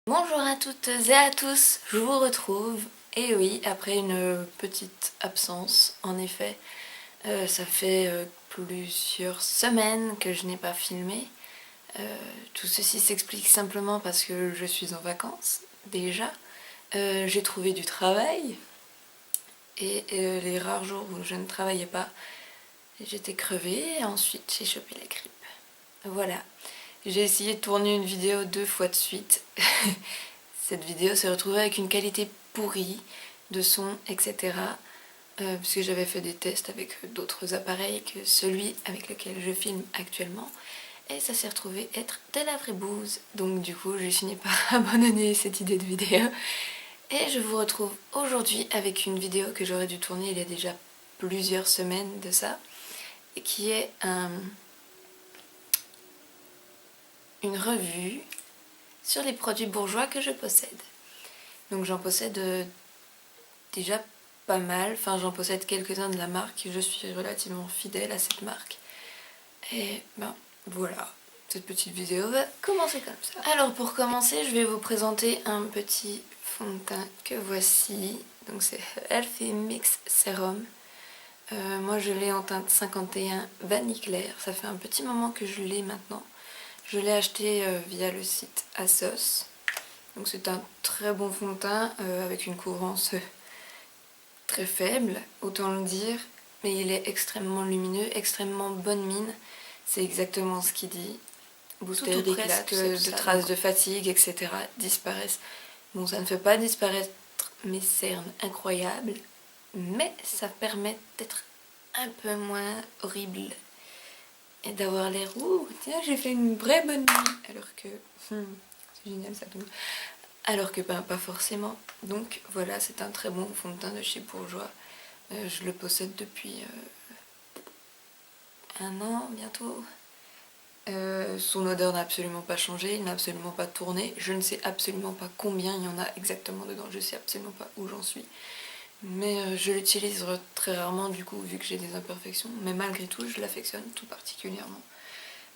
Bonjour à toutes et à tous, je vous retrouve, et oui, après une petite absence, en effet, ça fait plusieurs semaines que je n'ai pas filmé. Tout ceci s'explique simplement parce que je suis en vacances, déjà. J'ai trouvé du travail, et les rares jours où je ne travaillais pas, j'étais crevée, et ensuite j'ai chopé la grippe. Voilà. J'ai essayé de tourner une vidéo 2 fois de suite. Cette vidéo s'est retrouvée avec une qualité pourrie de son, etc. Puisque j'avais fait des tests avec d'autres appareils que celui avec lequel je filme actuellement. Et ça s'est retrouvé être de la vraie bouse. Donc du coup, je finis par abandonner cette idée de vidéo. Et je vous retrouve aujourd'hui avec une vidéo que j'aurais dû tourner il y a déjà plusieurs semaines de ça. Et qui est une revue sur les produits bourgeois que je possède. Donc j'en possède déjà pas mal, enfin j'en possède quelques-uns de la marque, je suis relativement fidèle à cette marque. Et ben voilà, cette petite vidéo va commencer comme ça. Alors pour commencer, je vais vous présenter un petit fond de teint que voici. Donc c'est Healthy Mix Serum. Moi je l'ai en teinte 51 vanille claire, ça fait un petit moment que je l'ai maintenant. Je l'ai acheté via le site ASOS. Donc c'est un très bon fond de teint avec une couvrance très faible, autant le dire, mais il est extrêmement lumineux, extrêmement bonne mine. C'est exactement ce qu'il dit. Booster d'éclat, de traces de fatigue, etc. disparaissent. Bon, ça ne fait pas disparaître mes cernes incroyables, mais ça permet d'être un peu moins horrible et d'avoir l'air ouh tiens j'ai fait une vraie bonne nuit alors que c'est génial ça tombe, alors que ben, pas forcément. Donc voilà, c'est un très bon fond de teint de chez Bourjois. Je le possède depuis un an bientôt. Son odeur n'a absolument pas changé, il n'a absolument pas tourné. Je ne sais absolument pas combien il y en a exactement dedans, je sais absolument pas où j'en suis. Mais je l'utilise très rarement du coup vu que j'ai des imperfections, mais malgré tout je l'affectionne tout particulièrement.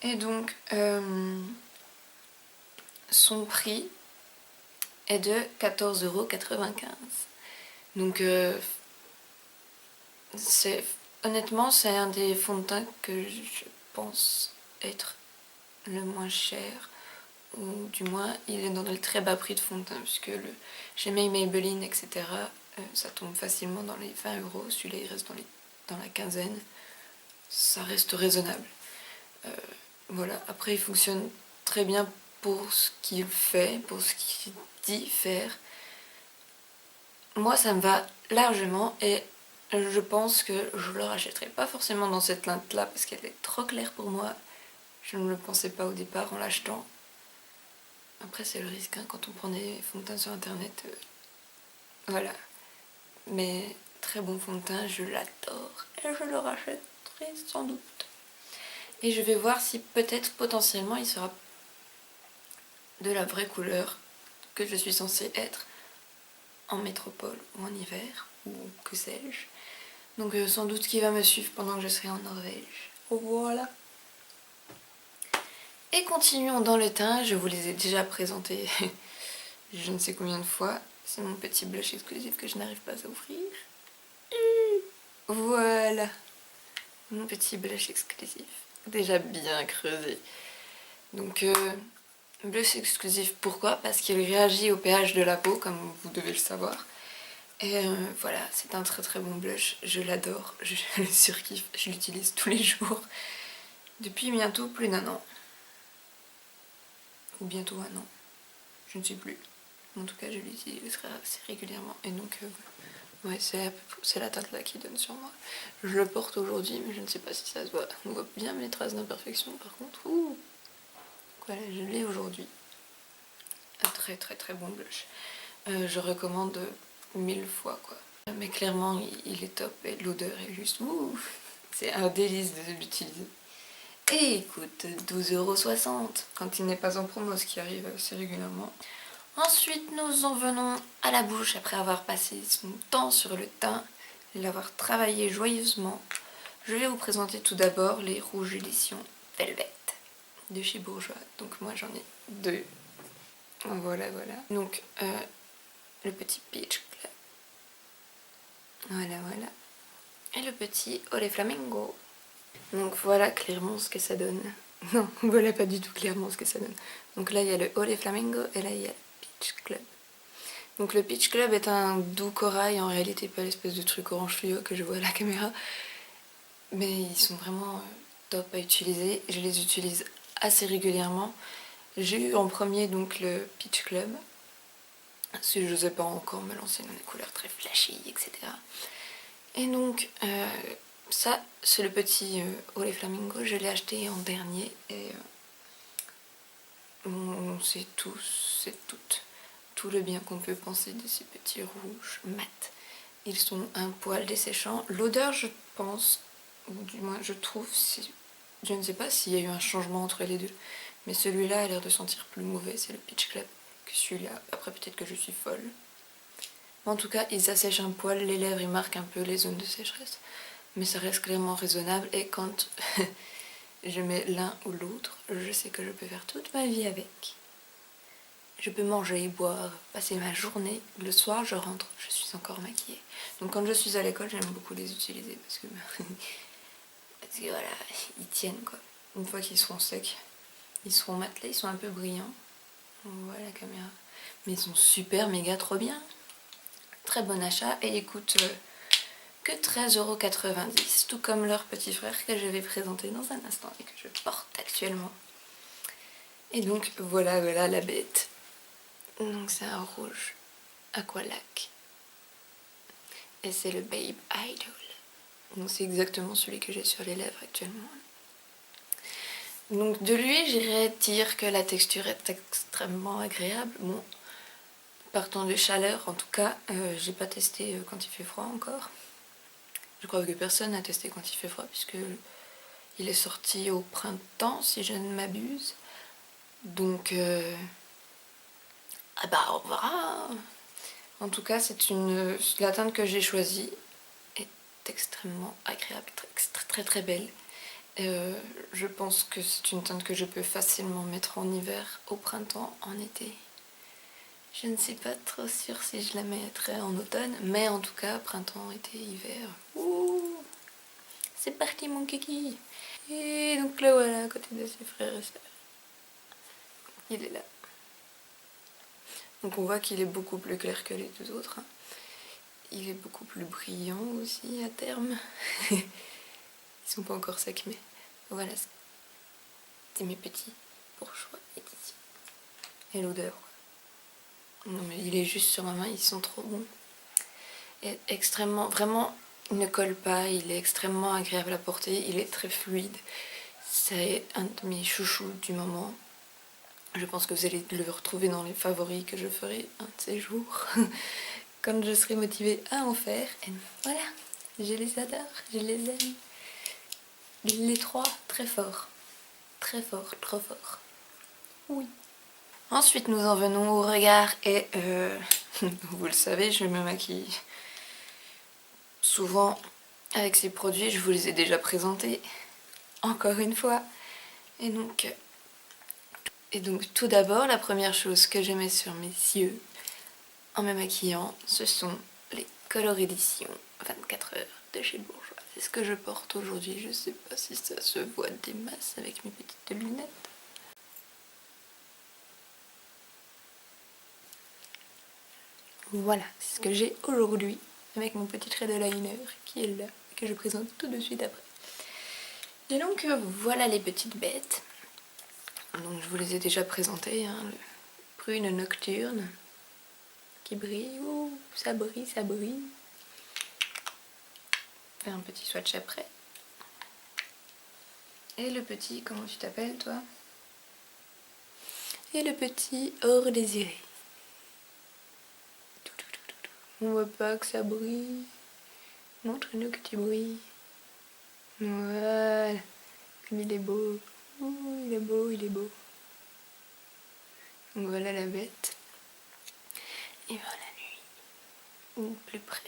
Et donc son prix est de 14,95 €. Donc honnêtement c'est un des fonds de teint que je pense être le moins cher, ou du moins il est dans le très bas prix de fond de teint, puisque chez Maybelline etc. Ça tombe facilement dans les 20 €, celui-là il reste dans la quinzaine, ça reste raisonnable. Voilà, après il fonctionne très bien pour ce qu'il fait, pour ce qu'il dit faire. Moi ça me va largement et je pense que je le rachèterai pas forcément dans cette teinte là parce qu'elle est trop claire pour moi. Je ne le pensais pas au départ en l'achetant. Après c'est le risque hein, quand on prend des fonds de teint sur internet. Voilà. Mais très bon fond de teint, je l'adore et je le rachèterai sans doute. Et je vais voir si peut-être potentiellement il sera de la vraie couleur que je suis censée être en métropole ou en hiver ou que sais-je. Donc sans doute qu'il va me suivre pendant que je serai en Norvège. Voilà. Et continuons dans le teint, je vous les ai déjà présentés je ne sais combien de fois. C'est mon petit blush exclusif que je n'arrive pas à ouvrir. Voilà. Mon petit blush exclusif. Déjà bien creusé. Donc blush exclusif, pourquoi? Parce qu'il réagit au pH de la peau, comme vous devez le savoir. Et voilà, c'est un très très bon blush, je l'adore, je le surkiffe, je l'utilise tous les jours. Depuis bientôt plus d'1 an. Ou bientôt 1 an, je ne sais plus. En tout cas, je l'utilise assez régulièrement. Et donc, ouais, c'est la teinte là qui donne sur moi. Je le porte aujourd'hui, mais je ne sais pas si ça se voit. On voit bien mes traces d'imperfection par contre. Ouh. Voilà, je l'ai aujourd'hui. Un très très très bon blush. Je recommande 1000 fois quoi. Mais clairement il est top et l'odeur est juste ouh, c'est un délice de l'utiliser. Et écoute, 12,60 € quand il n'est pas en promo, ce qui arrive assez régulièrement. Ensuite nous en venons à la bouche après avoir passé son temps sur le teint, l'avoir travaillé joyeusement. Je vais vous présenter tout d'abord les rouges éditions Velvet de chez Bourjois. Donc moi j'en ai 2. Voilà, voilà. Donc, le petit Peach Club. Voilà, voilà. Et le petit Ole Flamingo. Donc voilà clairement ce que ça donne. Non, voilà pas du tout clairement ce que ça donne. Donc là, il y a le Ole Flamingo et là, il y a le Peach Club. Donc le Peach Club est un doux corail, en réalité pas l'espèce de truc orange fluo que je vois à la caméra. Mais ils sont vraiment top à utiliser. Je les utilise assez régulièrement. J'ai eu en premier donc le Peach Club. Si je n'osais pas encore me lancer dans des couleurs très flashy, etc. Et donc ça, c'est le petit Ole Flamingo. Je l'ai acheté en dernier et on sait tous, c'est tout le bien qu'on peut penser de ces petits rouges mat. Ils sont un poil desséchants. L'odeur, je pense, ou du moins je trouve, je ne sais pas s'il y a eu un changement entre les deux, mais celui-là a l'air de sentir plus mauvais, c'est le Peach Club, que celui-là. Après, peut-être que je suis folle. En tout cas, ils assèchent un poil, les lèvres, ils marquent un peu les zones de sécheresse. Mais ça reste clairement raisonnable et quand je mets l'un ou l'autre, je sais que je peux faire toute ma vie avec. Je peux manger, boire, passer ma journée. Le soir, je rentre, je suis encore maquillée. Donc quand je suis à l'école, j'aime beaucoup les utiliser parce que voilà, ils tiennent quoi. Une fois qu'ils seront secs, ils seront matelés, ils sont un peu brillants. On voit la caméra. Mais ils sont super, méga, trop bien. Très bon achat et ils coûtent que 13,90 €, tout comme leur petit frère que je vais présenter dans un instant et que je porte actuellement. Et donc voilà, voilà la bête. Donc c'est un rouge Aqualac. Et c'est le Babe Idol. Donc c'est exactement celui que j'ai sur les lèvres actuellement. Donc de lui, j'irais dire que la texture est extrêmement agréable. Bon, partant de chaleur, en tout cas, j'ai pas testé quand il fait froid encore. Je crois que personne n'a testé quand il fait froid puisque il est sorti au printemps, si je ne m'abuse. Donc, ah bah on verra. En tout cas, la teinte que j'ai choisie est extrêmement agréable, très très, très belle. Je pense que c'est une teinte que je peux facilement mettre en hiver, au printemps, en été. Je ne suis pas trop sûre si je la mettrai en automne, mais en tout cas, printemps, été, hiver. Ouh, c'est parti mon kiki. Et donc là voilà, à côté de ses frères et sœurs. Il est là. Donc on voit qu'il est beaucoup plus clair que les deux autres. Il est beaucoup plus brillant aussi à terme. Ils sont pas encore secs, mais voilà, c'est mes petits bourgeois ici. Et l'odeur. Non mais il est juste sur ma main, ils sont trop bons. Et extrêmement, vraiment, il ne colle pas, il est extrêmement agréable à porter, il est très fluide. C'est un de mes chouchous du moment. Je pense que vous allez le retrouver dans les favoris que je ferai un de ces jours. Quand je serai motivée à en faire. Et voilà, je les adore, je les aime. Les trois, très fort. Très fort, trop fort. Oui. Ensuite, nous en venons au regard et vous le savez, je me maquille souvent avec ces produits. Je vous les ai déjà présentés, encore une fois. Et donc tout d'abord, la première chose que je mets sur mes yeux en me maquillant, ce sont les Color Edition 24 heures de chez Bourjois. C'est ce que je porte aujourd'hui. Je sais pas si ça se voit des masses avec mes petites lunettes. Voilà, c'est ce que j'ai aujourd'hui avec mon petit trait de liner qui est là et que je présente tout de suite après. Et donc voilà les petites bêtes. Donc je vous les ai déjà présentées, hein, le prune nocturne qui brille. Ouh, ça brille, ça brille. Fais un petit swatch après. Et le petit, comment tu t'appelles toi? Et le petit or désiré. On voit pas que ça brille. Montre-nous que tu brilles. Voilà. Comme il est beau. Ouh, il est beau, il est beau. Donc voilà la bête. Et voilà la nuit. Ou plus près.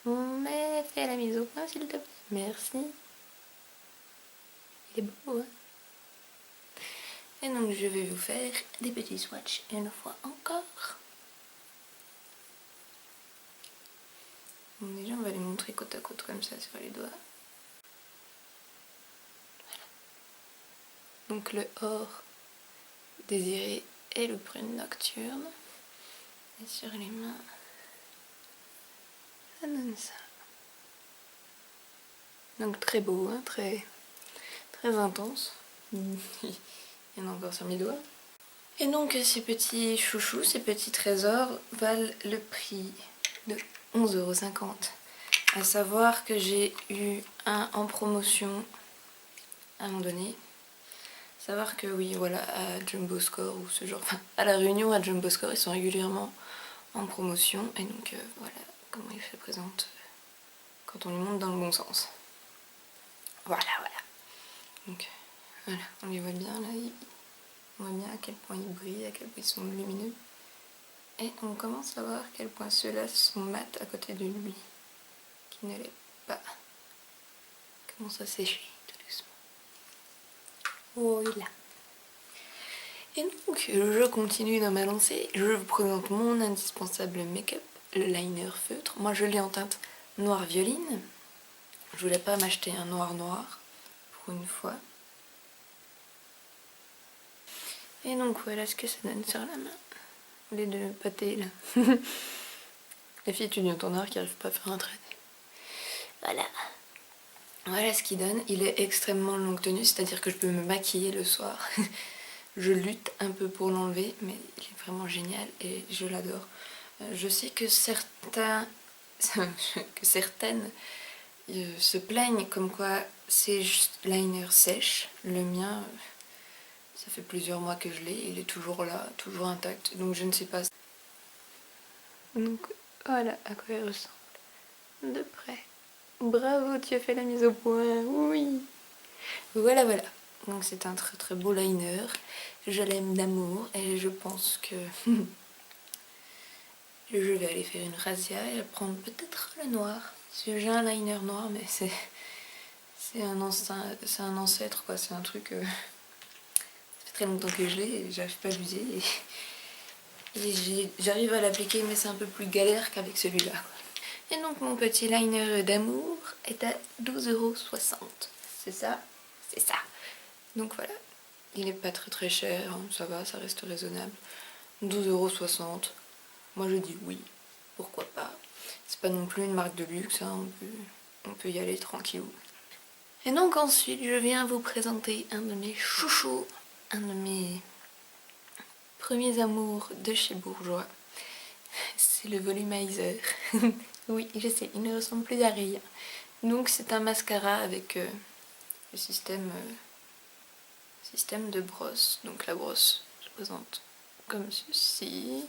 Mais fais la mise au point s'il te plaît. Merci. Il est beau, hein. Et donc je vais vous faire des petits swatchs une fois encore. Bon, déjà on va les montrer côte à côte comme ça sur les doigts. Voilà. Donc le or désiré et le prune nocturne. Et sur les mains, ça donne ça. Donc très beau, hein, très intense. Il y en a encore sur mes doigts. Et donc ces petits chouchous, ces petits trésors valent le prix de 11,50 €. À savoir que j'ai eu un en promotion à un moment donné. Savoir que oui, voilà, à Jumbo Score ou ce genre, enfin à la Réunion, à Jumbo Score, ils sont régulièrement en promotion. Et donc voilà comment il se présente quand on les monte dans le bon sens. Voilà. Donc voilà, on les voit bien là. On voit bien à quel point ils brillent, à quel point ils sont lumineux. Et on commence à voir à quel point ceux-là sont mat à côté de lui, qui ne l'est pas. Commence à sécher tout doucement. Oh, il a. Et donc, je continue dans ma lancée. Je vous présente mon indispensable make-up, le liner feutre. Moi, je l'ai en teinte noir violine. Je voulais pas m'acheter un noir pour une fois. Et donc, voilà ce que ça donne sur la main. Les deux pâtés là. La fille étudiante en art qui n'arrive pas à faire un trait. Voilà ce qu'il donne. Il est extrêmement longue tenue, c'est-à-dire que je peux me maquiller le soir. Je lutte un peu pour l'enlever, mais il est vraiment génial et je l'adore. Je sais que certaines se plaignent comme quoi ces liners sèchent. Le mien, ça fait plusieurs mois que je l'ai, il est toujours là, toujours intact, donc je ne sais pas. Donc voilà à quoi il ressemble de près. Bravo, tu as fait la mise au point, oui. Voilà. Donc c'est un très beau liner. Je l'aime d'amour et je pense que je vais aller faire une razzia et prendre peut-être le noir. Parce que j'ai un liner noir, mais c'est un ancêtre quoi. C'est un truc. Ça fait très longtemps que je l'ai et j'arrive pas à l'user. Et j'arrive à l'appliquer, mais c'est un peu plus galère qu'avec celui-là. Et donc mon petit liner d'amour est à 12,60 €. C'est ça. Donc voilà. Il n'est pas très cher, hein, ça va, ça reste raisonnable. 12,60 €. Moi je dis oui, pourquoi pas. C'est pas non plus une marque de luxe, hein, on peut y aller tranquillou. Et donc ensuite je viens vous présenter un de mes chouchous, un de mes premiers amours de chez Bourjois. C'est le Volumizer. Oui, je sais, il ne ressemble plus à rien. Donc c'est un mascara avec le système de brosse. Donc la brosse se présente comme ceci.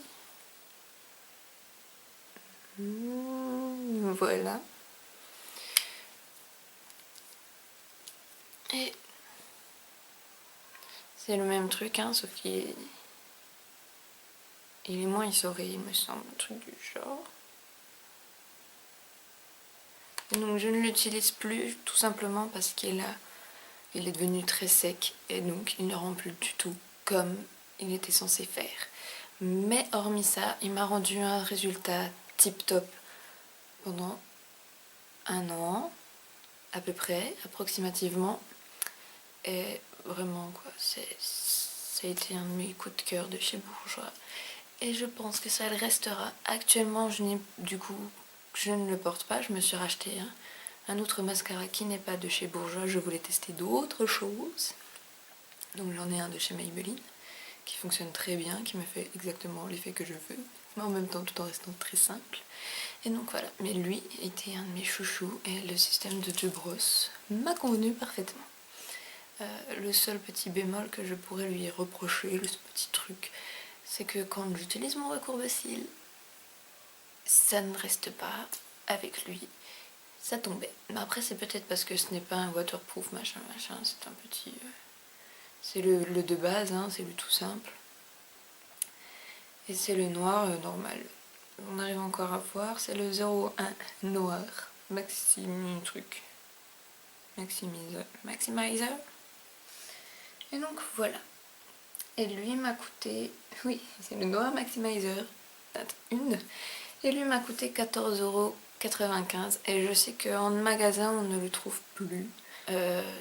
Voilà. Et c'est le même truc, hein, sauf qu'il est moins essoré, il me semble, un truc du genre. Et donc je ne l'utilise plus tout simplement parce qu'il est devenu très sec et donc il ne rend plus du tout comme il était censé faire. Mais hormis ça, il m'a rendu un résultat tip top pendant 1 an, à peu près, approximativement. Et vraiment quoi, ça a été un de mes coups de cœur de chez Bourjois. Et je pense que ça le restera. Actuellement, je ne le porte pas, je me suis racheté un autre mascara qui n'est pas de chez Bourjois. Je voulais tester d'autres choses. Donc j'en ai un de chez Maybelline qui fonctionne très bien, qui me fait exactement l'effet que je veux, mais en même temps tout en restant très simple. Et donc voilà, mais lui était un de mes chouchous et le système de deux brosses m'a convenu parfaitement. Le seul petit bémol que je pourrais lui reprocher, ce petit truc, c'est que quand j'utilise mon recourbe-cils, ça ne reste pas avec lui, ça tombait. Mais après c'est peut-être parce que ce n'est pas un waterproof machin, c'est un petit... c'est le de base, hein, c'est le tout simple. Et c'est le noir normal. On arrive encore à voir, c'est le 01 noir. Maximizer. Et donc voilà. Et lui m'a coûté, oui, c'est le Noir Maximizer, date 1. Et lui m'a coûté 14,95 €. Et je sais qu'en magasin, on ne le trouve plus,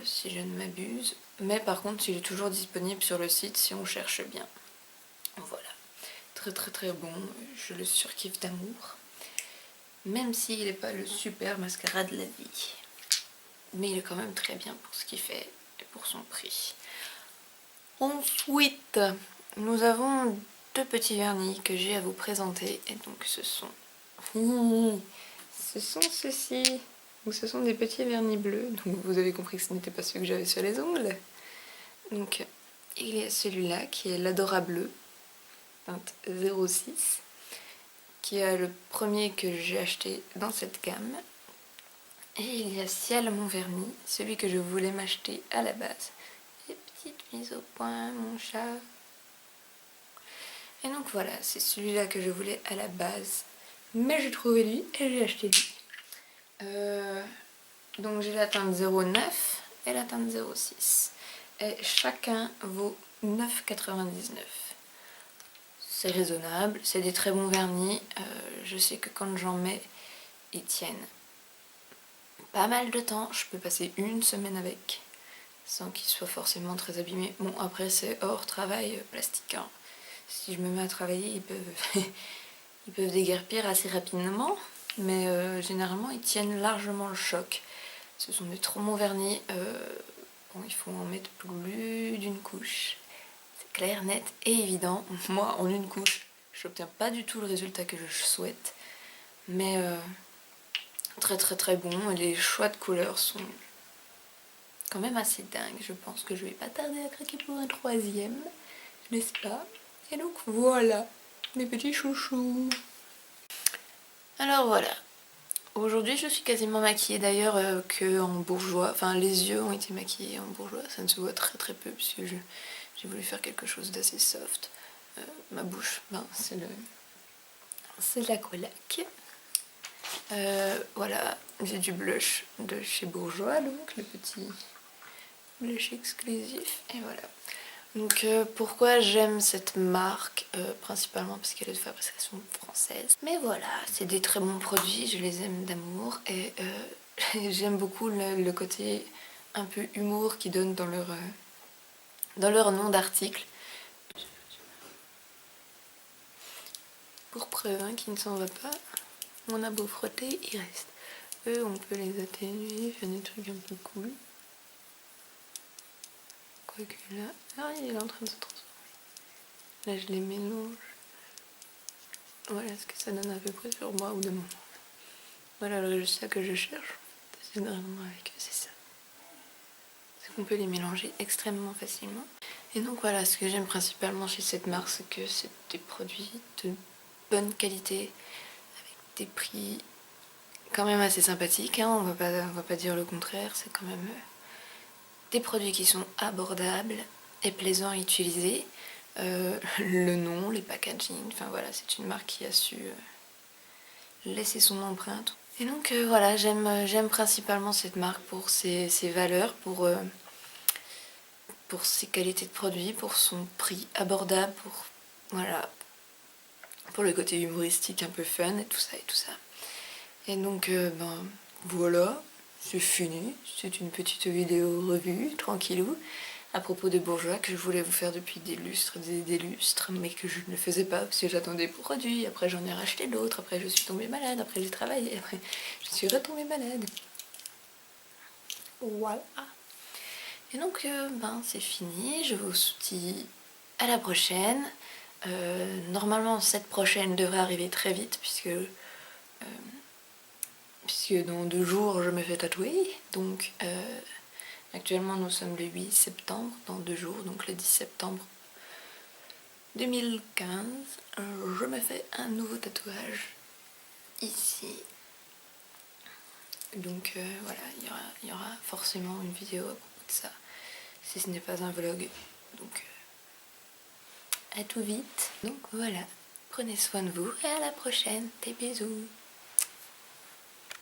si je ne m'abuse. Mais par contre, il est toujours disponible sur le site si on cherche bien. Voilà. Très très très bon. Je le surkiffe d'amour. Même s'il n'est pas le super mascara de la vie. Mais il est quand même très bien pour ce qu'il fait et pour son prix. Ensuite, nous avons 2 petits vernis que j'ai à vous présenter. Et donc ce sont... ce sont ceux-ci. Donc ce sont des petits vernis bleus. Donc vous avez compris que ce n'était pas ceux que j'avais sur les ongles. Donc il y a celui-là qui est l'Adora Bleu, teinte 06. Qui est le premier que j'ai acheté dans cette gamme. Et il y a Ciel mon vernis, celui que je voulais m'acheter à la base. Et petite mise au point, mon chat. Et donc voilà, c'est celui-là que je voulais à la base. Mais j'ai trouvé lui et j'ai acheté lui. Donc j'ai la teinte 09 et la teinte 06. Et chacun vaut 9,99 €. C'est raisonnable, c'est des très bons vernis. Je sais que quand j'en mets, ils tiennent pas mal de temps. Je peux passer une semaine avec, sans qu'ils soient forcément très abîmés. Bon, après c'est hors travail plastique, hein. Si je me mets à travailler, ils peuvent déguerpir assez rapidement. Mais généralement, ils tiennent largement le choc. Ce sont des trop bons vernis. Bon, il faut en mettre plus d'une couche. Clair, net et évident. Moi, en une couche, j'obtiens pas du tout le résultat que je souhaite. Mais très très très bon. Les choix de couleurs sont quand même assez dingues. Je pense que je vais pas tarder à craquer pour un 3e, n'est-ce pas? Et donc voilà, mes petits chouchous. Alors voilà. Aujourd'hui, je suis quasiment maquillée d'ailleurs que en bourgeois. Enfin, les yeux ont été maquillés en bourgeois. Ça ne se voit très très peu puisque j'ai voulu faire quelque chose d'assez soft. Ma bouche, ben, c'est la colaque. Voilà, j'ai du blush de chez Bourjois, donc le petit blush exclusif. Et voilà. Donc pourquoi j'aime cette marque? Principalement parce qu'elle est de fabrication française. Mais voilà, c'est des très bons produits, je les aime d'amour. Et j'aime beaucoup le côté un peu humour qu'ils donnent dans leur nom d'article. Pour preuve hein, qu'il ne s'en va pas, on a beau frotter, il reste. Eux, on peut les atténuer, faire des trucs un peu cool. Quoique là, ah, il est en train de se transformer. Là, je les mélange. Voilà ce que ça donne à peu près sur moi ou de mon. Voilà le résultat que je cherche. Généralement avec eux, c'est ça. C'est qu'on peut les mélanger extrêmement facilement. Et donc voilà, ce que j'aime principalement chez cette marque, c'est que c'est des produits de bonne qualité, avec des prix quand même assez sympathiques, hein, on va pas dire le contraire, c'est quand même des produits qui sont abordables et plaisants à utiliser. Le nom, les packaging, enfin voilà, c'est une marque qui a su laisser son empreinte. Et donc voilà, j'aime principalement cette marque pour ses valeurs, pour ses qualités de produits, pour son prix abordable, voilà, pour le côté humoristique un peu fun et tout ça et tout ça. Et donc ben voilà, c'est fini. C'est une petite vidéo revue, tranquillou, à propos de Bourjois que je voulais vous faire depuis des lustres, mais que je ne faisais pas parce que j'attendais produits. Après j'en ai racheté d'autres, après je suis tombée malade, après j'ai travaillé, après je suis retombée malade. Voilà. Et donc ben c'est fini, je vous dis à la prochaine. Normalement cette prochaine devrait arriver très vite puisque dans 2 jours je me fais tatouer. Donc actuellement nous sommes le 8 septembre, dans 2 jours, donc le 10 septembre 2015, je me fais un nouveau tatouage ici. Donc voilà, il y aura forcément une vidéo à propos de ça, si ce n'est pas un vlog. Donc à tout vite. Donc voilà, prenez soin de vous et à la prochaine. Des bisous.